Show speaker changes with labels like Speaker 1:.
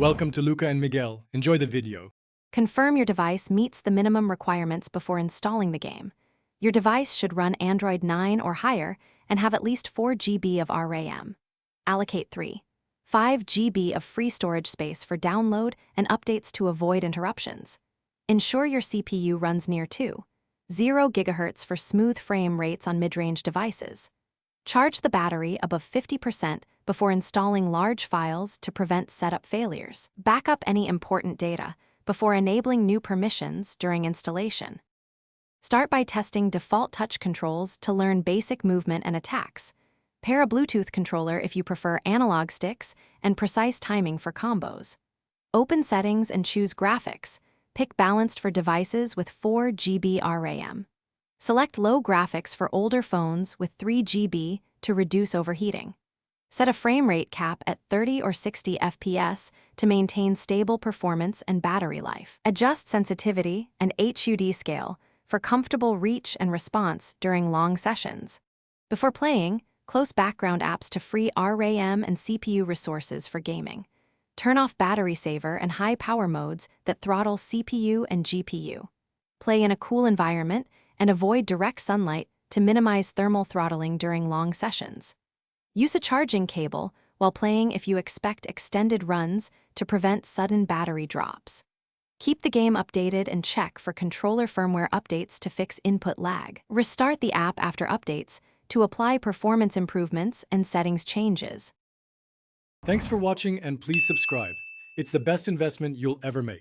Speaker 1: Welcome to Luca and Miguel. Enjoy the video.
Speaker 2: Confirm your device meets the minimum requirements before installing the game. Your device should run Android 9 or higher and have at least 4 GB of RAM. Allocate 5 GB of free storage space for download and updates to avoid interruptions. Ensure your CPU runs near 2.0 GHz for smooth frame rates on mid-range devices. Charge the battery above 50% before installing large files to prevent setup failures. Back up any important data before enabling new permissions during installation. Start by testing default touch controls to learn basic movement and attacks. Pair a Bluetooth controller if you prefer analog sticks and precise timing for combos. Open settings and choose graphics. Pick balanced for devices with 4 GB RAM. Select low graphics for older phones with 3 GB to reduce overheating. Set a frame rate cap at 30 or 60 FPS to maintain stable performance and battery life. Adjust sensitivity and HUD scale for comfortable reach and response during long sessions. Before playing, close background apps to free RAM and CPU resources for gaming. Turn off battery saver and high power modes that throttle CPU and GPU. Play in a cool environment and avoid direct sunlight to minimize thermal throttling during long sessions. Use a charging cable while playing if you expect extended runs to prevent sudden battery drops. Keep the game updated and check for controller firmware updates to fix input lag. Restart the app after updates to apply performance improvements and settings changes.
Speaker 1: Thanks for watching and please subscribe. It's the best investment you'll ever make.